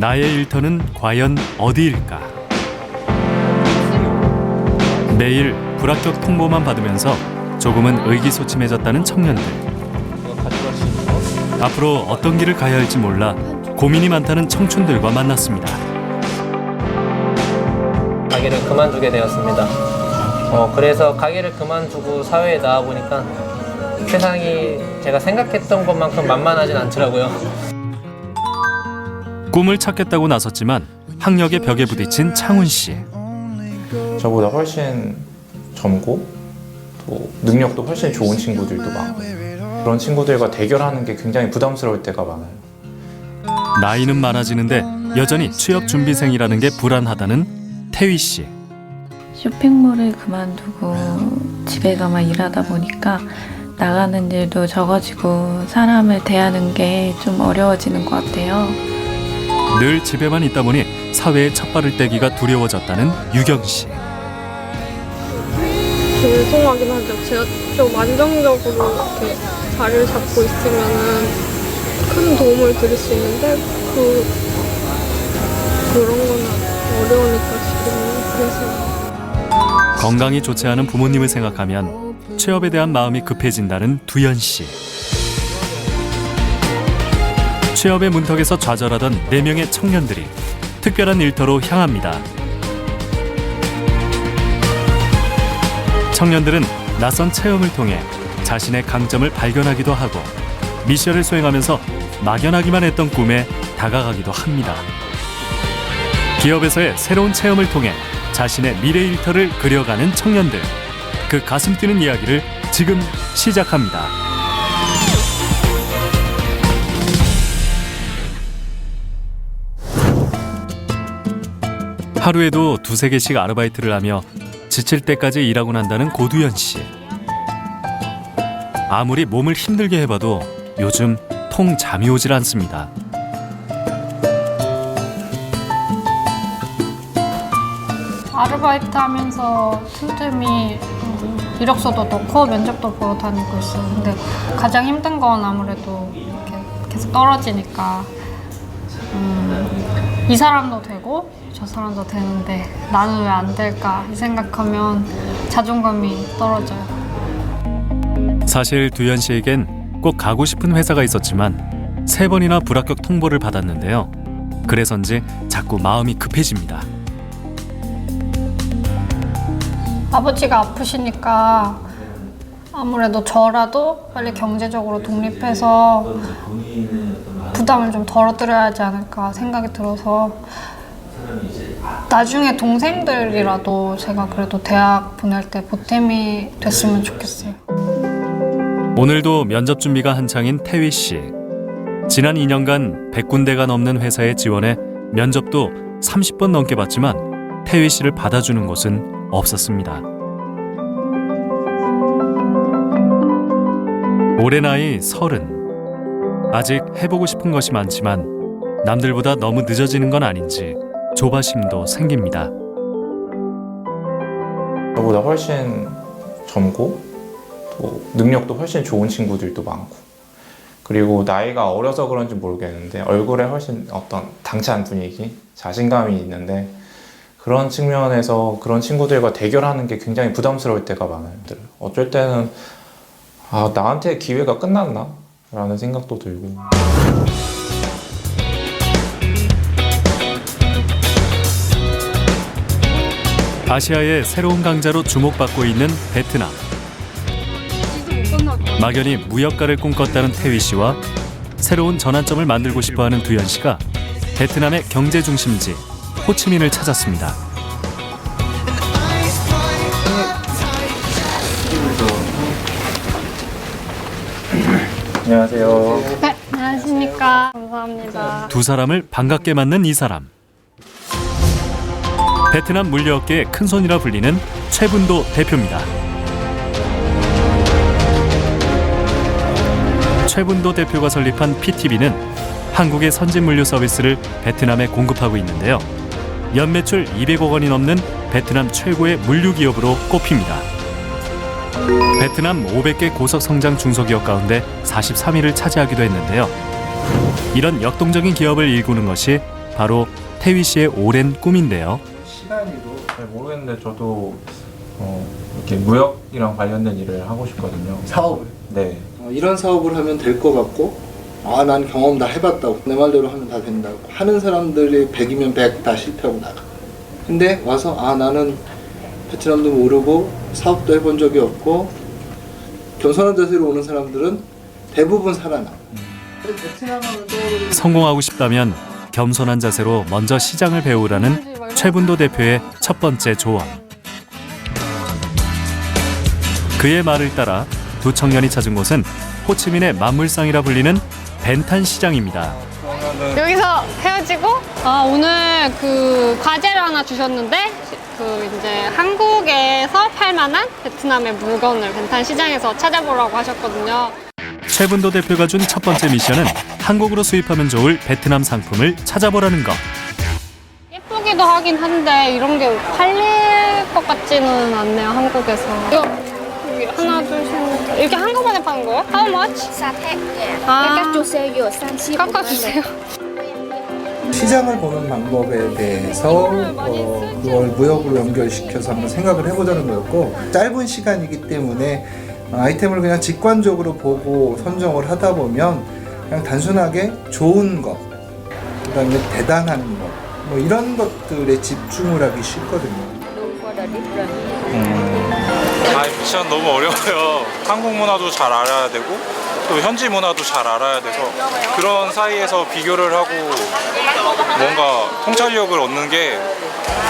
나의 일터는 과연 어디일까? 매일 불합격 통보만 받으면서 조금은 의기소침해졌다는 청년들. 앞으로 어떤 길을 가야 할지 몰라 고민이 많다는 청춘들과 만났습니다. 가게를 그만두게 되었습니다. 그래서 가게를 그만두고 사회에 나와보니까 세상이 제가 생각했던 것만큼 만만하진 않더라고요. 꿈을 찾겠다고 나섰지만 학력의 벽에 부딪힌 창훈 씨. 저보다 훨씬 젊고 또 능력도 훨씬 좋은 친구들도 많고 그런 친구들과 대결하는 게 굉장히 부담스러울 때가 많아요. 나이는 많아지는데 여전히 취업 준비생이라는 게 불안하다는 태휘 씨. 쇼핑몰을 그만두고 집에 가만 일하다 보니까 나가는 일도 적어지고 사람을 대하는 게 좀 어려워지는 것 같아요. 늘 집에만 있다 보니 사회에 첫 발을 떼기가 두려워졌다는 유경 씨. 죄송하긴 하죠. 제가 좀 안정적으로 이렇게 자리를 잡고 있으면은 큰 도움을 드릴 수 있는데 그런 거는 어려우니까 지금 그래서. 건강이 좋지 않은 부모님을 생각하면 취업에 대한 마음이 급해진다는 두연 씨. 취업의 문턱에서 좌절하던 4명의 청년들이 특별한 일터로 향합니다. 청년들은 낯선 체험을 통해 자신의 강점을 발견하기도 하고 미션을 수행하면서 막연하기만 했던 꿈에 다가가기도 합니다. 기업에서의 새로운 체험을 통해 자신의 미래 일터를 그려가는 청년들. 그 가슴 뛰는 이야기를 지금 시작합니다. 하루에도 2-3개씩 아르바이트를 하며 지칠 때까지 일하고 난다는 고두연 씨. 아무리 몸을 힘들게 해봐도 요즘 통 잠이 오질 않습니다. 아르바이트 하면서 틈틈이 이력서도 넣고 면접도 보러 다니고 있어요. 근데 가장 힘든 건 아무래도 이렇게 계속 떨어지니까 이 사람도 되고 저 사람도 되는데 나는 왜 안 될까 이 생각하면 자존감이 떨어져요. 사실 두연 씨에겐 꼭 가고 싶은 회사가 있었지만 3번이나 불합격 통보를 받았는데요. 그래서인지 자꾸 마음이 급해집니다. 아버지가 아프시니까 아무래도 저라도 빨리 경제적으로 독립해서 부담을 좀 덜어드려야 하지 않을까 생각이 들어서 나중에 동생들이라도 제가 그래도 대학 보낼 때 보탬이 됐으면 좋겠어요. 오늘도 면접 준비가 한창인 태휘 씨. 지난 2년간 100군데가 넘는 회사에 지원해 면접도 30번 넘게 봤지만 태휘 씨를 받아주는 곳은 없었습니다. 올해 나이 30. 아직 해보고 싶은 것이 많지만 남들보다 너무 늦어지는 건 아닌지 조바심도 생깁니다. 저보다 훨씬 젊고 또 능력도 훨씬 좋은 친구들도 많고 그리고 나이가 어려서 그런지 모르겠는데 얼굴에 훨씬 어떤 당찬 분위기, 자신감이 있는데 그런 측면에서 그런 친구들과 대결하는 게 굉장히 부담스러울 때가 많아요. 어쩔 때는 나한테 기회가 끝났나? 라는 생각도 들고. 아시아의 새로운 강자로 주목받고 있는 베트남. 막연히 무역가를 꿈꿨다는 태휘 씨와 새로운 전환점을 만들고 싶어하는 두연 씨가 베트남의 경제 중심지 호치민을 찾았습니다. 안녕하세요. 네, 안녕하십니까. 감사합니다. 두 사람을 반갑게 맞는 이 사람. 베트남 물류업계의 큰손이라 불리는 최분도 대표입니다. 최분도 대표가 설립한 PTB는 한국의 선진 물류 서비스를 베트남에 공급하고 있는데요. 연매출 200억 원이 넘는 베트남 최고의 물류 기업으로 꼽힙니다. 베트남 500개 고속 성장 중소기업 가운데 43위를 차지하기도 했는데요. 이런 역동적인 기업을 일구는 것이 바로 태휘 씨의 오랜 꿈인데요. 시간이도 잘 모르겠는데 저도 이렇게 무역이랑 관련된 일을 하고 싶거든요. 사업을 네. 이런 사업을 하면 될 것 같고 난 경험 다 해봤다고 내 말대로 하면 다 된다고 하는 사람들이 100이면 100 다 실패하고 나가. 근데 와서 나는 베트남도 모르고 사업도 해본 적이 없고 겸손한 자세로 오는 사람들은 대부분 살아나. 베트남 하면 떠오르는 성공하고 싶다면 겸손한 자세로 먼저 시장을 배우라는 최분도 대표의 첫 번째 조언. 그의 말을 따라 두 청년이 찾은 곳은 호치민의 만물상이라 불리는 벤탄 시장입니다. 여기서 헤어지고 오늘 그 과제를 하나 주셨는데 그 이제 한국에서 팔만한 베트남의 물건을 벤탄 시장에서 찾아보라고 하셨거든요. 최분도 대표가 준 첫 번째 미션은 한국으로 수입하면 좋을 베트남 상품을 찾아보라는 것. 예쁘기도 하긴 한데 이런 게 팔릴 것 같지는 않네요, 한국에서. 이거 여기 하나, 둘, 셋. 이렇게 한꺼번에 파는 거예요? How much? 4팩, 예. 아. 깎아주세요. 35만 원. 깎아주세요. 시장을 보는 방법에 대해서 그걸 무역으로 연결시켜서 한번 생각을 해보자는 거였고 짧은 시간이기 때문에 아이템을 그냥 직관적으로 보고 선정을 하다 보면 그냥 단순하게 좋은 것, 그다음에 대단한 것, 뭐 이런 것들에 집중을 하기 쉽거든요. 미션 너무 어려워요. 한국 문화도 잘 알아야 되고 또 현지 문화도 잘 알아야 돼서 그런 사이에서 비교를 하고 뭔가 통찰력을 얻는 게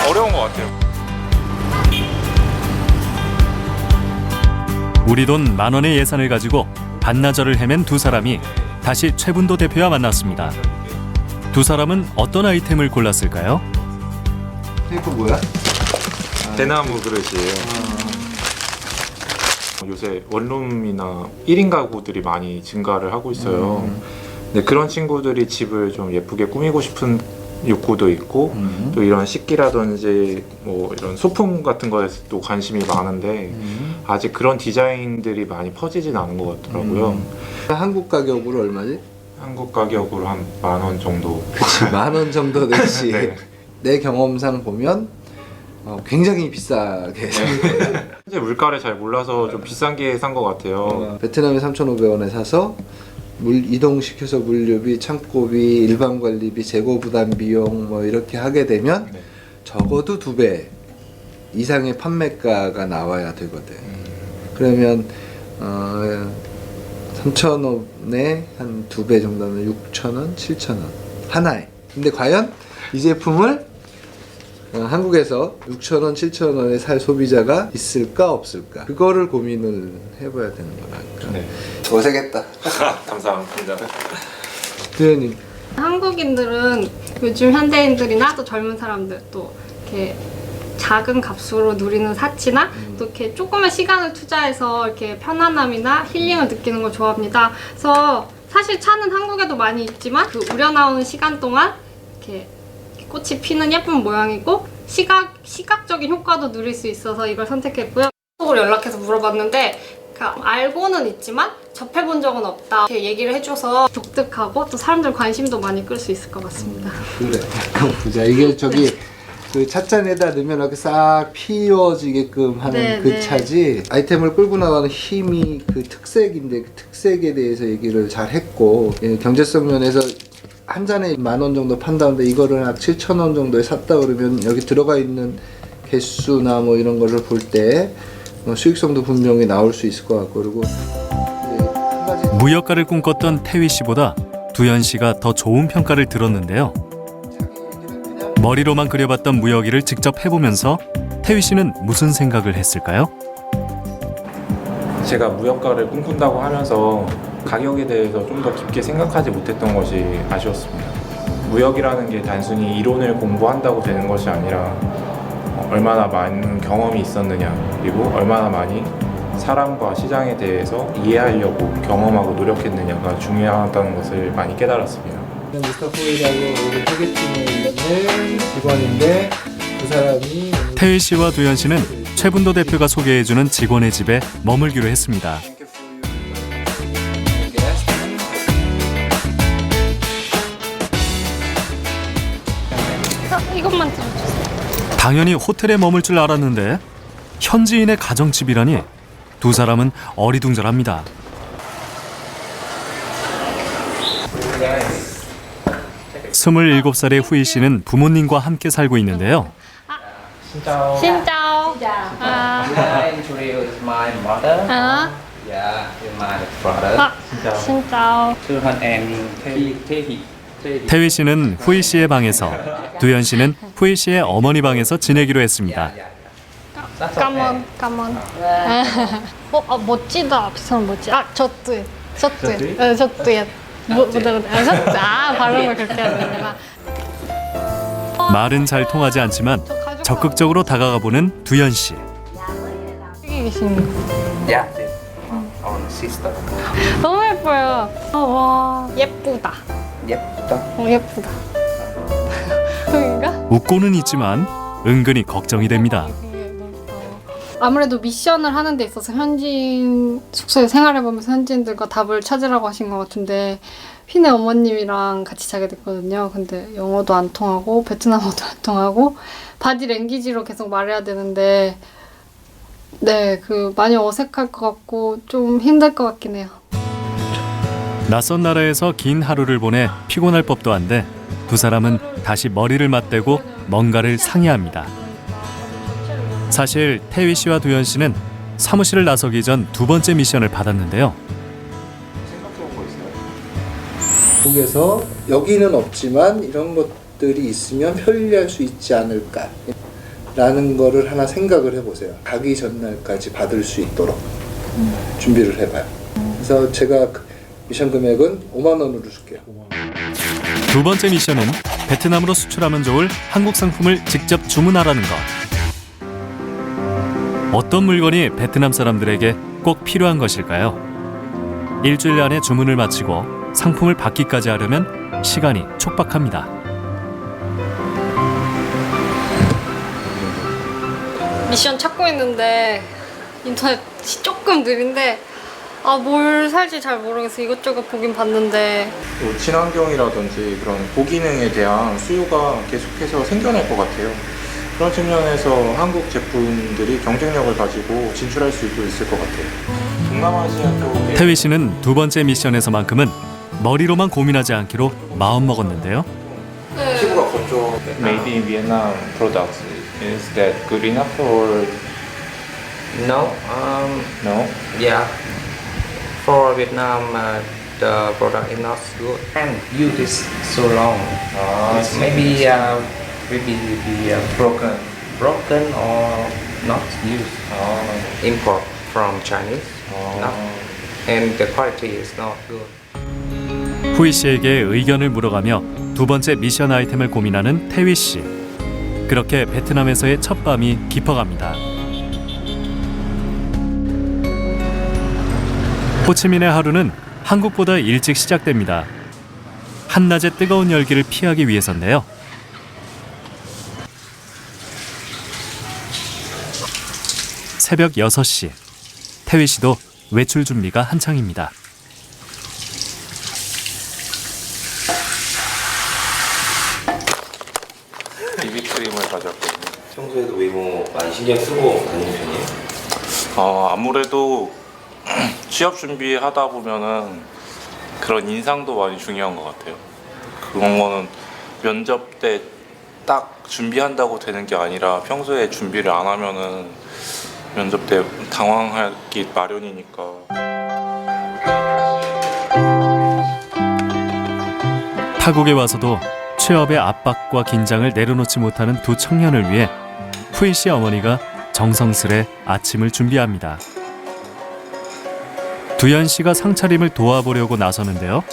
어려운 것 같아요. 우리 돈 10,000원의 예산을 가지고 반나절을 헤맨 두 사람이 다시 최분도 대표와 만났습니다. 두 사람은 어떤 아이템을 골랐을까요? 이거 뭐야? 대나무 그릇이에요. 요새 원룸이나 1인 가구들이 많이 증가를 하고 있어요. 근데 그런 친구들이 집을 좀 예쁘게 꾸미고 싶은 욕구도 있고 또 이런 식기라든지 뭐 이런 소품 같은 거에 또 관심이 많은데 아직 그런 디자인들이 많이 퍼지진 않은 것 같더라고요. 한국 가격으로 얼마지? 한국 가격으로 한 10,000원 정도. 그치, 10,000원 정도 되지. 네. 내 경험상 보면 굉장히 비싸게 산 거예요. 현재 물가를 잘 몰라서 좀 비싼 게 산 것 같아요. 베트남에 3,500원에 사서 이동시켜서 물류비, 창고비, 일반 관리비, 재고 부담 비용 뭐 이렇게 하게 되면 네. 적어도 2배 이상의 판매가가 나와야 되거든. 그러면 3,000원에 한 2배 정도면 6,000원, 7,000원 하나에. 근데 과연 이 제품을 한국에서 6,000원, 7,000원에 살 소비자가 있을까 없을까? 그거를 고민을 해봐야 되는 거라니까. 네. 고생했다. 감사합니다. 도현님. 한국인들은 요즘 현대인들이나 또 젊은 사람들 또 이렇게 작은 값으로 누리는 사치나 또 이렇게 조금의 시간을 투자해서 이렇게 편안함이나 힐링을 느끼는 걸 좋아합니다. 그래서 사실 차는 한국에도 많이 있지만 그 우려나오는 시간 동안 이렇게 꽃이 피는 예쁜 모양이고 시각적인 효과도 누릴 수 있어서 이걸 선택했고요. 속으로 연락해서 물어봤는데 알고는 있지만 접해본 적은 없다 이렇게 얘기를 해줘서 독특하고 또 사람들 관심도 많이 끌 수 있을 것 같습니다. 그래. 보자. 이게 저기 그 찻잔에다 넣으면 이렇게 싹 피워지게끔 하는 네, 그 네. 차지. 아이템을 끌고 나가는 힘이 그 특색인데 그 특색에 대해서 얘기를 잘 했고 경제성 면에서 한 잔에 10,000원 정도 판다는데 이거를 한 7,000원 정도에 샀다 그러면 여기 들어가 있는 개수나 뭐 이런 거를 볼 때 수익성도 분명히 나올 수 있을 것 같고 그리고 한 가지 무역가를 꿈꿨던 태휘 씨보다 두현 씨가 더 좋은 평가를 들었는데요. 머리로만 그려봤던 무역일을 직접 해보면서 태휘 씨는 무슨 생각을 했을까요? 제가 무역가를 꿈꾼다고 하면서 가격에 대해서 좀 더 깊게 생각하지 못했던 것이 아쉬웠습니다. 무역이라는 게 단순히 이론을 공부한다고 되는 것이 아니라 얼마나 많은 경험이 있었느냐 그리고 얼마나 많이 사람과 시장에 대해서 이해하려고 경험하고 노력했느냐가 중요하다는 것을 많이 깨달았습니다. 미스터 포이라고 우리 타겟팅에 있는 직원인데 그 사람이 태휘 씨와 두현 씨는 최분도 대표가 소개해주는 직원의 집에 머물기로 했습니다. 이것만 들어주세요. 당연히 호텔에 머물 줄 알았는데 현지인의 가정집이라니 두 사람은 어리둥절합니다. 스물일곱 살의 후이 씨는 부모님과 함께 살고 있는데요. 신짜오. 아, introduce my mother. 아, Yeah, my brother. 아, 신짜오. Thương em Thế 태휘 씨는 후이 씨의 방에서, 두현 씨는 후이 씨의 어머니 방에서 지내기로 했습니다. 까먼. 멋지다. 비슷한 멋지. 아, 저뚜. 저뚜. 발음을 그렇게 해야 되나? 말은 잘 통하지 않지만 적극적으로 다가가 보는 두현 씨. 여기 계신 거. Yeah, on sister. 너무 예뻐요. 와, 예쁘다. 예쁘다. 예쁘다. 그인가? 웃고는 있지만 은근히 걱정이 됩니다. 아무래도 미션을 하는 데 있어서 현지인 숙소에 생활해보면서 현지인들과 답을 찾으라고 하신 것 같은데 휘네 어머님이랑 같이 자게 됐거든요. 근데 영어도 안 통하고 베트남어도 안 통하고 바디 랭귀지로 계속 말해야 되는데 네, 많이 어색할 것 같고 좀 힘들 것 같긴 해요. 낯선 나라에서 긴 하루를 보내 피곤할 법도 한데 두 사람은 다시 머리를 맞대고 뭔가를 상의합니다. 사실 태휘 씨와 두현 씨는 사무실을 나서기 전 두 번째 미션을 받았는데요. 한국에서 여기는 없지만 이런 것들이 있으면 편리할 수 있지 않을까 라는 거를 하나 생각을 해보세요. 가기 전날까지 받을 수 있도록 준비를 해봐요. 그래서 제가 미션 금액은 5만 원으로 줄게요. 두 번째 미션은 베트남으로 수출하면 좋을 한국 상품을 직접 주문하라는 것. 어떤 물건이 베트남 사람들에게 꼭 필요한 것일까요? 일주일 안에 주문을 마치고 상품을 받기까지 하려면 시간이 촉박합니다. 미션 찾고 있는데 인터넷이 조금 느린데 뭘 살지 잘 모르겠어. 이것저것 보긴 봤는데 또 친환경이라든지 그런 고기능에 대한 수요가 계속해서 생겨날 것 같아요. 그런 측면에서 한국 제품들이 경쟁력을 가지고 진출할 수도 있을 것 같아요. 동남아시아 쪽에 태휘 씨는 두 번째 미션에서만큼은 머리로만 고민하지 않기로 마음먹었는데요. 피부가 겉쪽 Made in Vietnam products is that good enough or No, no? yeah. For Vietnam, the product is not good. And use this so long. It's maybe broken or not used. Import from Chinese, not, and the quality is not good. 후이 씨에게 의견을 물어가며 두 번째 미션 아이템을 고민하는 태휘 씨. 그렇게 베트남에서의 첫 밤이 깊어갑니다. 호치민의 하루는 한국보다 일찍 시작됩니다. 한낮의 뜨거운 열기를 피하기 위해서인데요. 새벽 6시, 태휘 씨도 외출 준비가 한창입니다. 비비크림을 가져왔거든요. 평소에도 외모 많이 신경 쓰고 다니는 편이에요? 아무래도 취업 준비하다 보면은 그런 인상도 많이 중요한 것 같아요. 그런 거는 면접 때 딱 준비한다고 되는 게 아니라 평소에 준비를 안 하면은 면접 때 당황하기 마련이니까. 타국에 와서도 취업의 압박과 긴장을 내려놓지 못하는 두 청년을 위해 후이 씨 어머니가 정성스레 아침을 준비합니다. 두현 씨가 상차림을 도와보려고 나서는데요.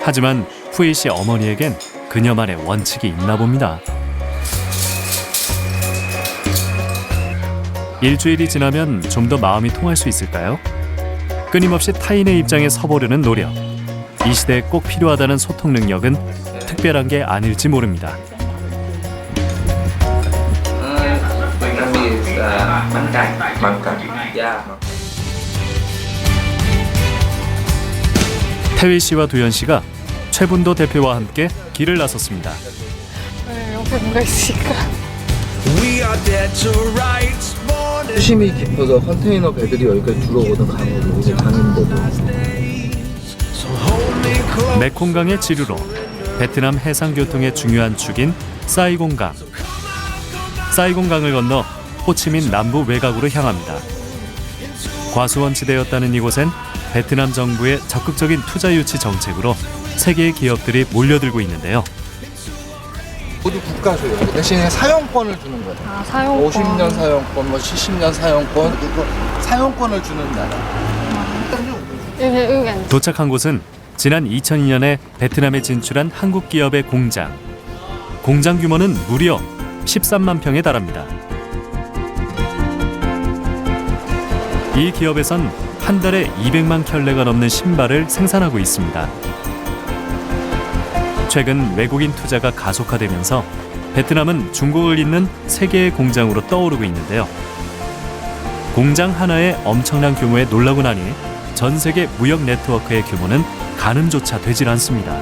하지만 후이 씨 어머니에겐 그녀만의 원칙이 있나 봅니다. 일주일이 지나면 좀 더 마음이 통할 수 있을까요? 끊임없이 타인의 입장에 서보려는 노력. 이 시대에 꼭 필요하다는 소통 능력은 특별한 게 아닐지 모릅니다. Vietnamese bánh canh. Yeah. 태휘 씨와 두현 씨가 최분도 대표와 함께 길을 나섰습니다. 네, 옆에 누가 있으니까. 수심이 깊어서 컨테이너 배들이 여기까지 들어오거든, 강으로. 이게 강인데도. 메콩강의 지류로 베트남 해상교통의 중요한 축인 사이공강. 사이공강을 건너 호치민 남부 외곽으로 향합니다. 과수원지대였다는 이곳엔 베트남 정부의 적극적인 투자 유치 정책으로 세계의 기업들이 몰려들고 있는데요. 모두 국가소유. 대신에 사용권을 주는 거예요. 아, 사용권. 50년 사용권, 뭐 70년 사용권, 사용권을 주는 나라. 의견. 도착한 곳은 지난 2002년에 베트남에 진출한 한국 기업의 공장. 공장 규모는 무려 13만 평에 달합니다. 이 기업에선 한 달에 200만 켤레가 넘는 신발을 생산하고 있습니다. 최근 외국인 투자가 가속화되면서 베트남은 중국을 잇는 세계의 공장으로 떠오르고 있는데요. 공장 하나에 엄청난 규모에 놀라고 나니 전 세계 무역 네트워크의 규모는 가늠조차 되질 않습니다.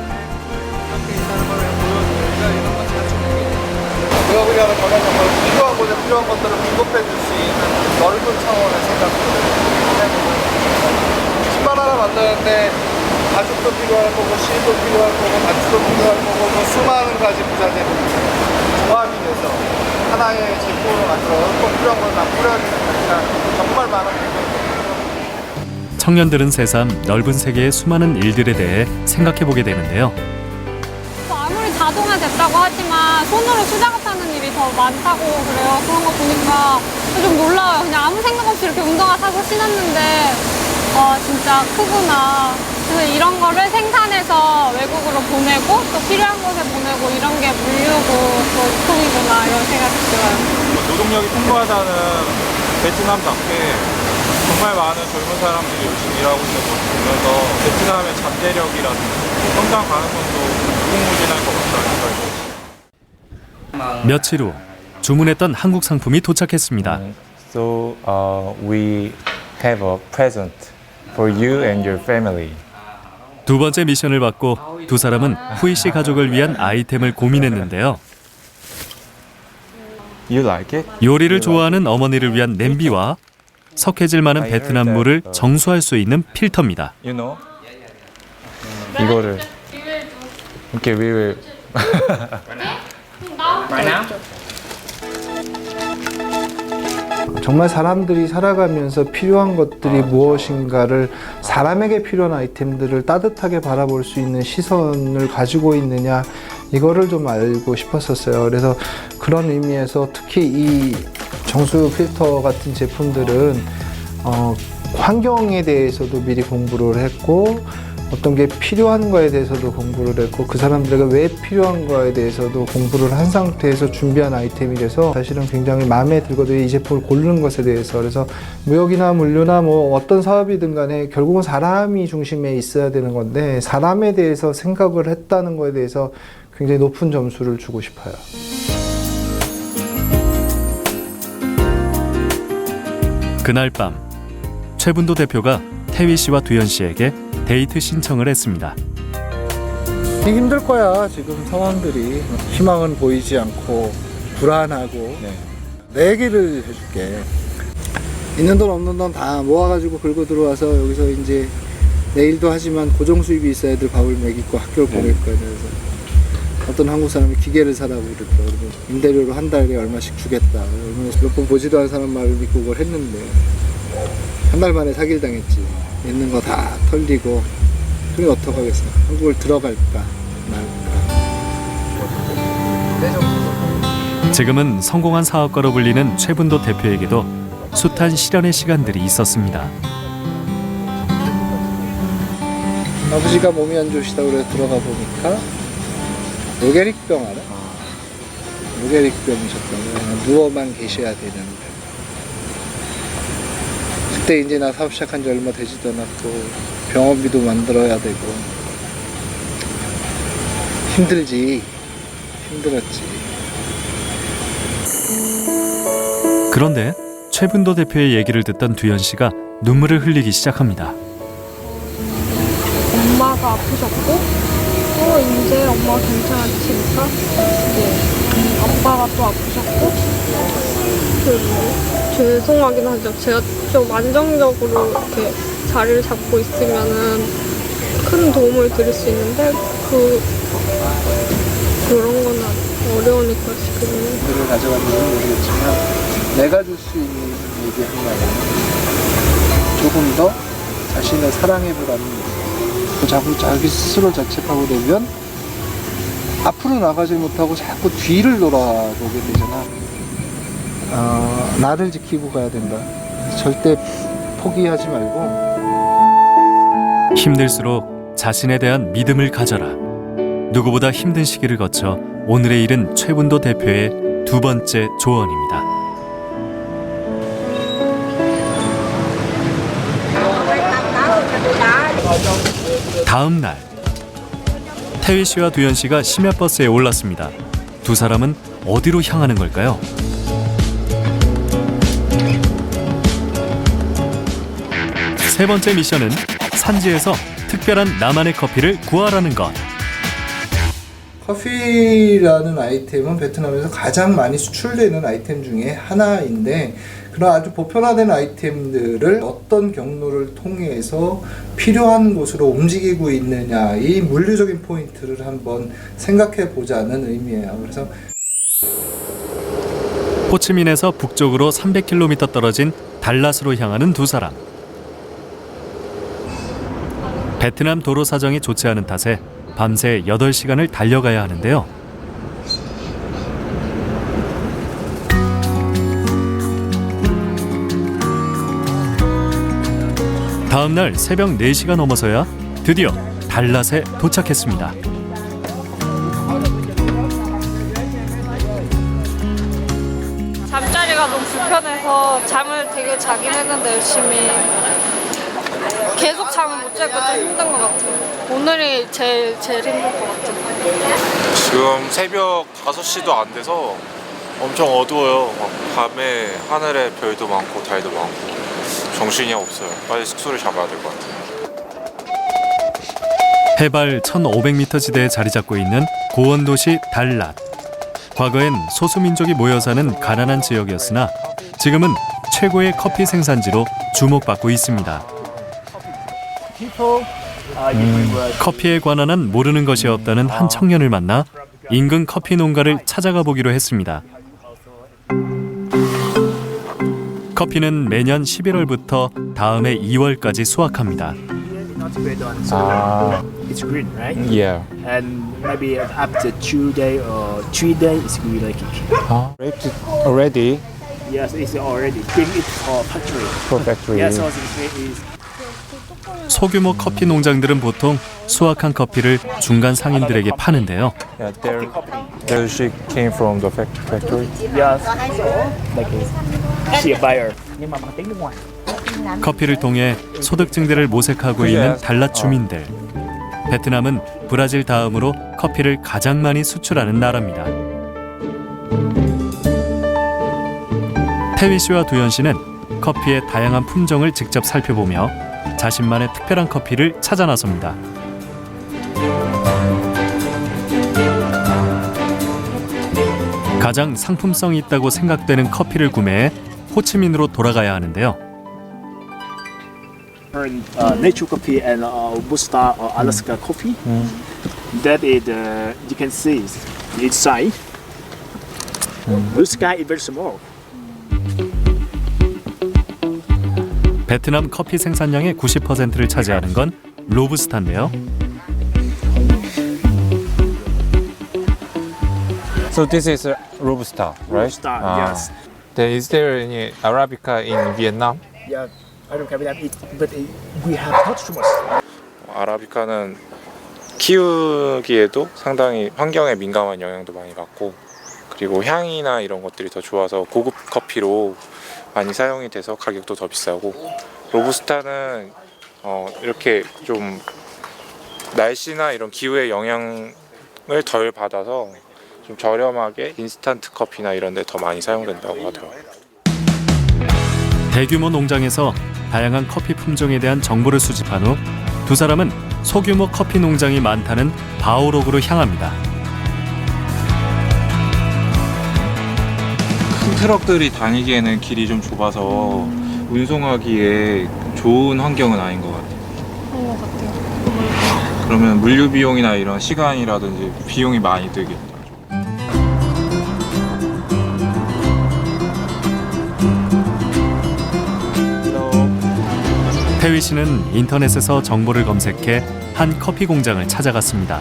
무역이라는 거는 정말 필요한 것들을 공급해 줄 수 있는 넓은 차원의 생각들을 신발 하나 만드는데 가죽도 필요할 거고 실도 필요할 거고 단추도 필요할 거고 뭐 수많은 가지 부자재들이 조합이 돼서 하나의 제품을 만들어 꼭 필요한 건 다 뿌려야 되니까 정말 많은 부분이 청년들은 새삼 넓은 세계의 수많은 일들에 대해 생각해보게 되는데요. 아무리 자동화됐다고 하지만 손으로 수작업하는 일이 더 많다고 그래요. 그런 거 보니까 좀 놀라워요. 그냥 아무 생각 없이 이렇게 운동화 사서 신었는데 진짜 크구나. 그래서 이런 거를 생산해서 외국으로 보내고 또 필요한 곳에 보내고 이런 게 물류고 또 유통이구나 이런 생각이 들어요. 노동력이 풍부하다는 베트남답게 정말 많은 젊은 사람들이 열심히 일하고 있는 모습을 보면서 베트남의 잠재력이라든지 성장 가능성도 무궁무진할 것 같다는 생각이 며칠 후 주문했던 한국 상품이 도착했습니다. So we have a present for you and your family. 두 번째 미션을 받고 두 사람은 후이 씨 가족을 위한 아이템을 고민했는데요. You like it? 요리를 좋아하는 어머니를 위한 냄비와 석회질 많은 베트남 물을 정수할 수 있는 필터입니다. You know? 이거를 이렇게 we will 정말 사람들이 살아가면서 필요한 것들이 무엇인가를 사람에게 필요한 아이템들을 따뜻하게 바라볼 수 있는 시선을 가지고 있느냐 이거를 좀 알고 싶었었어요. 그래서 그런 의미에서 특히 이 정수 필터 같은 제품들은 환경에 대해서도 미리 공부를 했고 어떤 게 필요한 거에 대해서도 공부를 했고 그 사람들에게 왜 필요한 거에 대해서도 공부를 한 상태에서 준비한 아이템이라서 사실은 굉장히 마음에 들거든요. 이 제품을 고르는 것에 대해서. 그래서 무역이나 물류나 뭐 어떤 사업이든 간에 결국은 사람이 중심에 있어야 되는 건데 사람에 대해서 생각을 했다는 거에 대해서 굉장히 높은 점수를 주고 싶어요. 그날 밤 최분도 대표가 태휘 씨와 두현 씨에게 데이트 신청을 했습니다. 힘들 거야. 지금 상황들이 희망은 보이지 않고 불안하고 내 얘기를 해줄게. 있는 돈 없는 돈 다 모아가지고 긁고 들어와서 여기서 이제 내일도 하지만 고정 수입이 있어야 애들 밥을 먹이고 학교를 보낼 거야. 그래서 어떤 한국 사람이 기계를 사라고 그러더라고. 임대료로 한 달에 얼마씩 주겠다. 몇 번 보지도 않은 사람 말을 믿고 그걸 했는데 한 달 만에 사기를 당했지. 있는 거 다 털리고 그게 어떡하겠어. 한국을 들어갈까 말까. 지금은 성공한 사업가로 불리는 최분도 대표에게도 숱한 시련의 시간들이 있었습니다. 아버지가 몸이 안 좋으시다고 그래 들어가 보니까 노게릭병 알아? 노게릭병이셨다고. 누워만 계셔야 되는. 그때 이제 나 사업 시작한 지 얼마 되지도 않았고 병원비도 만들어야 되고 힘들었지. 그런데 최분도 대표의 얘기를 듣던 두현 씨가 눈물을 흘리기 시작합니다. 엄마가 아프셨고 또 이제 엄마 괜찮아지니까 이제 아빠가 또 아프셨고 죄송하긴 하죠. 제가 좀 안정적으로 이렇게 자리를 잡고 있으면은 큰 도움을 드릴 수 있는데 그런 건 어려우니까 지금. 를 가져갔는지 모르겠지만 내가 줄 수 있는 얘기 한마디는 조금 더 자신을 사랑해보라는 얘기. 자꾸 자기 스스로 자책하고 되면 앞으로 나가지 못하고 자꾸 뒤를 돌아보게 되잖아. 나를 지키고 가야 된다. 절대 포기하지 말고. 힘들수록 자신에 대한 믿음을 가져라. 누구보다 힘든 시기를 거쳐 오늘에 이른 최분도 대표의 두 번째 조언입니다. 다음 날 태휘 씨와 두현 씨가 심야버스에 올랐습니다. 두 사람은 어디로 향하는 걸까요? 세 번째 미션은 산지에서 특별한 나만의 커피를 구하라는 것. 커피라는 아이템은 베트남에서 가장 많이 수출되는 아이템 중에 하나인데 그런 아주 보편화된 아이템들을 어떤 경로를 통해서 필요한 곳으로 움직이고 있느냐의 물리적인 포인트를 한번 생각해 보자는 의미예요. 그래서 호치민에서 북쪽으로 300km 떨어진 달랏으로 향하는 두 사람. 베트남 도로 사정이 좋지 않은 탓에 밤새 8시간을 달려가야 하는데요. 다음 날 새벽 4시가 넘어서야 드디어 달랏에 도착했습니다. 잠자리가 너무 불편해서 잠을 되게 자긴 했는데 열심히 계속 잠을 못 자니까 좀 힘든 것 같아요. 오늘이 제일 힘들 것 같아요. 지금 새벽 5시도 안 돼서 엄청 어두워요. 막 밤에 하늘에 별도 많고 달도 많고 정신이 없어요. 빨리 숙소를 잡아야 될 것 같아요. 해발 1500m 지대에 자리 잡고 있는 고원도시 달랏. 과거엔 소수민족이 모여 사는 가난한 지역이었으나 지금은 최고의 커피 생산지로 주목받고 있습니다. 커피에 관한 한 모르는 것이 없다는 한 청년을 만나 인근 커피 농가를 찾아가 보기로 했습니다. 커피는 매년 11월부터 다음해 2월까지 수확합니다. It's green, right? Yeah. And maybe after 2 days or 3 days, it's green like it. Already Yes, it's already bring it for factory. for factory. Yes, also it is. 소규모 커피 농장들은 보통 수확한 커피를 중간 상인들에게 파는데요. Yeah, there she came from the factory. Yes, like it. She a buyer. Nhưng mà bằng tiếng nước ngoài. 커피를 통해 소득 증대를 모색하고 있는 달랏 주민들. 베트남은 브라질 다음으로 커피를 가장 많이 수출하는 나라입니다. 태휘 씨와 두현 씨는 커피의 다양한 품종을 직접 살펴보며 자신만의 특별한 커피를 찾아 나섭니다. 가장 상품성이 있다고 생각되는 커피를 구매해 호치민으로 돌아가야 하는데요. Nature coffee and Robusta or Alaska coffee. That is you can see inside. The sky is very small. 베트남 커피 생산량의 90%를 차지하는 건 로부스타인데요. So this is Robusta, right? Robusta, yes. Is there any Arabica in Vietnam? Yeah, I don't have that, but we have not too much. 아라비카는 키우기에도 상당히 환경에 민감한 영향도 많이 받고 그리고 향이나 이런 것들이 더 좋아서 고급 커피로 많이 사용이 돼서 가격도 더 비싸고 로부스타는 이렇게 좀 날씨나 이런 기후의 영향을 덜 받아서 좀 저렴하게 인스턴트 커피나 이런 데 더 많이 사용된다고 하더라고요. 대규모 농장에서 다양한 커피 품종에 대한 정보를 수집한 후 두 사람은 소규모 커피 농장이 많다는 바오록으로 향합니다. 큰 트럭들이 다니기에는 길이 좀 좁아서 운송하기에 좋은 환경은 아닌 것 같아요. 그런 것 같아요. 그러면 물류 비용이나 이런 시간이라든지 비용이 많이 들겠죠. 태휘 씨는 인터넷에서 정보를 검색해 한 커피 공장을 찾아갔습니다.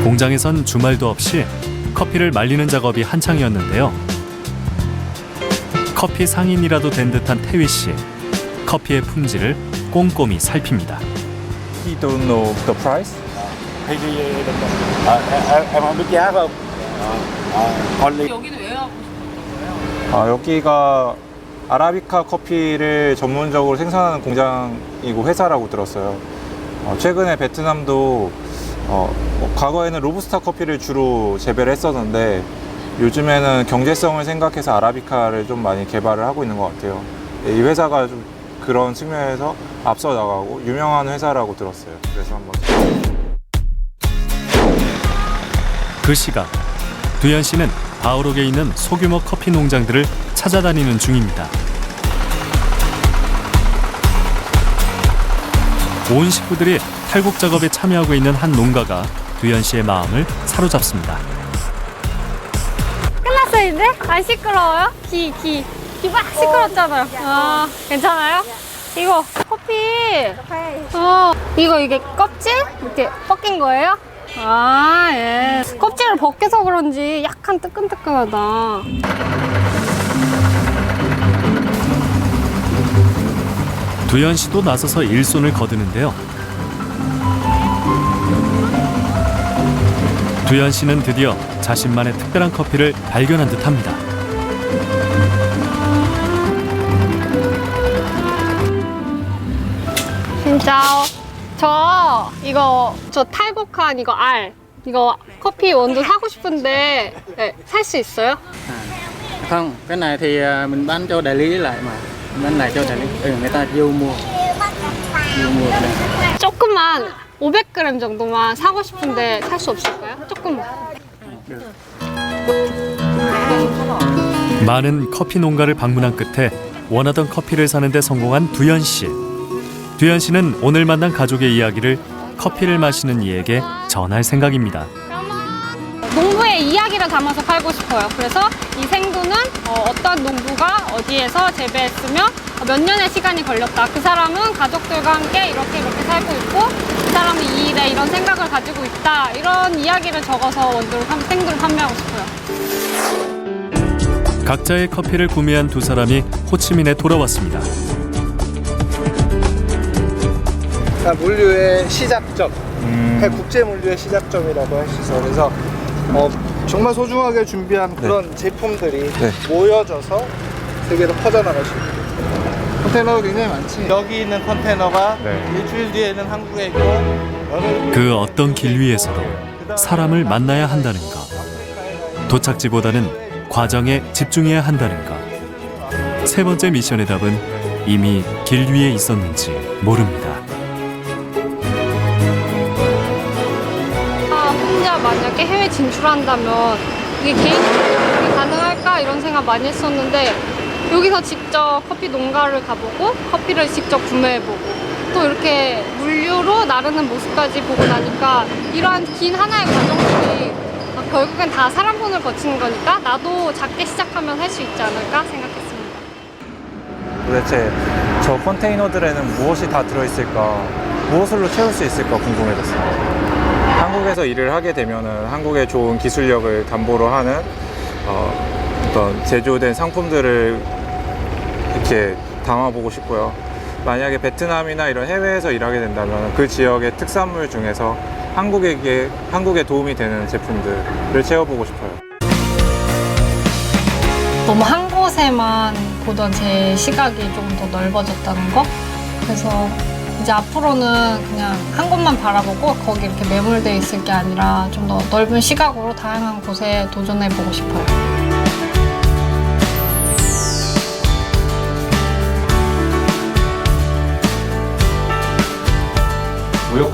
공장에선 주말도 없이 커피를 말리는 작업이 한창이었는데요. 커피 상인이라도 된 듯한 태휘 씨. 커피의 품질을 꼼꼼히 살핍니다. You don't know the price? Em không biết giá không? Only. 여기는 왜 하고 여기가 아라비카 커피를 전문적으로 생산하는 공장이고 회사라고 들었어요. 최근에 베트남도 과거에는 로부스타 커피를 주로 재배를 했었는데 요즘에는 경제성을 생각해서 아라비카를 좀 많이 개발을 하고 있는 것 같아요. 이 회사가 좀 그런 측면에서 앞서 나가고 유명한 회사라고 들었어요. 그래서 한번. 그 시각 두현 씨는 바오록에 있는 소규모 커피 농장들을 찾아다니는 중입니다. 온 식구들이 탈곡 작업에 참여하고 있는 한 농가가 두현 씨의 마음을 사로잡습니다. 끝났어요 이제? 안 시끄러워요? 귀 막 시끄럽잖아요. 아 괜찮아요? 이거 커피. 이게 껍질 이렇게 벗긴 거예요? 아 예. 껍질을 벗겨서 그런지 약간 뜨끈뜨끈하다. 두현 씨도 나서서 일손을 거두는데요. 두현 씨는 드디어 자신만의 특별한 커피를 발견한 듯합니다. 진짜 저 탈곡한 이거 커피 원두 사고 싶은데 네, 살 수 있어요? Không, cái này thì mình bán cho đại lý lại mà. Bán lại cho đại lý. Người ta vô mua. 조금만 500g 정도만 사고 싶은데 살 수 없을까요? 조금만. 많은 커피 농가를 방문한 끝에 원하던 커피를 사는데 성공한 두현 씨. 두현 씨는 오늘 만난 가족의 이야기를 커피를 마시는 이에게 전할 생각입니다. 농부의 이야기를 담아서 팔고 싶어요. 그래서 이 생두는 어떤 농부가 어디에서 재배했으며 몇 년의 시간이 걸렸다. 그 사람은 가족들과 함께 이렇게 살고 있고 그 사람은 이 일에 이런 생각을 가지고 있다. 이런 이야기를 적어서 생두를 판매하고 싶어요. 각자의 커피를 구매한 두 사람이 호치민에 돌아왔습니다. 물류의 시작점, 국제 물류의 시작점이라고 할 수 있어. 그래서 정말 소중하게 준비한 그런 제품들이 모여져서 세계로 퍼져나갈 수 있게. 컨테이너가 굉장히 많지. 여기 있는 컨테이너가 일주일 뒤에는 한국에 있고 그 어떤 길 위에서도 사람을 만나야 한다는 것. 도착지보다는 과정에 집중해야 한다는 것. 세 번째 미션의 답은 이미 길 위에 있었는지 모릅니다. 혼자 만약에 해외 진출한다면 이게 개인적으로 가능할까 이런 생각 많이 했었는데 여기서 직접 커피 농가를 가보고 커피를 직접 구매해보고 또 이렇게 물류로 나르는 모습까지 보고 나니까 이러한 긴 하나의 과정들이 결국엔 다 사람 손을 거치는 거니까 나도 작게 시작하면 할 수 있지 않을까 생각했습니다. 도대체 저 컨테이너들에는 무엇이 다 들어있을까, 무엇으로 채울 수 있을까 궁금해졌어요. 한국에서 일을 하게 되면은 한국의 좋은 기술력을 담보로 하는 어떤 제조된 상품들을 이렇게 담아보고 싶고요. 만약에 베트남이나 이런 해외에서 일하게 된다면 그 지역의 특산물 중에서 한국에 도움이 되는 제품들을 채워보고 싶어요. 너무 한 곳에만 보던 제 시각이 좀 더 넓어졌다는 거? 그래서 이제 앞으로는 그냥 한 곳만 바라보고 거기 이렇게 매몰돼 있을 게 아니라 좀 더 넓은 시각으로 다양한 곳에 도전해보고 싶어요.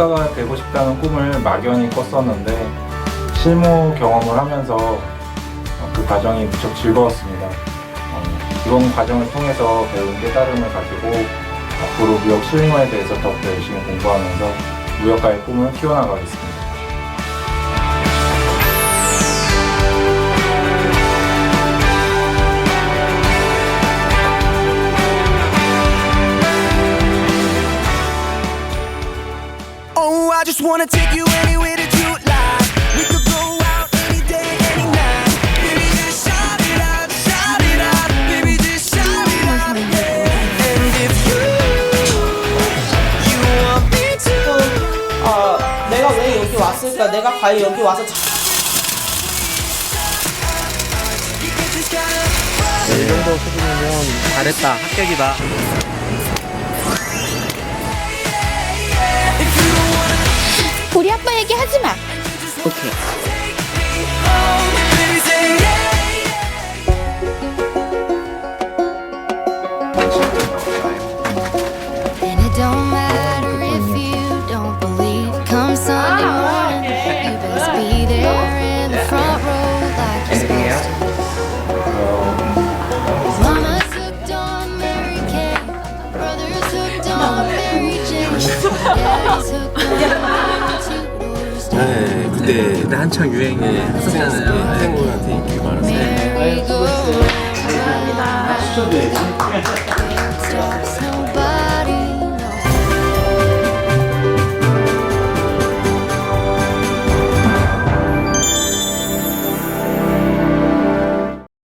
무역가가 되고 싶다는 꿈을 막연히 꿨었는데 실무 경험을 하면서 그 과정이 무척 즐거웠습니다. 이번 과정을 통해서 배운 깨달음을 가지고 앞으로 무역 실무에 대해서 더욱더 열심히 공부하면서 무역가의 꿈을 키워나가겠습니다. Oh, I just wanna take you anywhere that you like. We could go out any day, any night. Baby, just shout it out, baby, just shout it out, yeah. And if you want me to. 내가 왜 여기 왔을까? 내가 과연 여기 와서 이 정도 수준이면 잘했다, 합격이다. 우리 아빠 얘기하지 마. 오케이. And it don't matter if you don't believe. Come Sunday morning, you best be there in the front row like you're supposed to. Mama's hooked on Mary Kay, brother's hooked on Mary Jane, daddy's hooked on 네, 그때 한창 유행에 학생한테 인기가 많았어요. merry-go-round.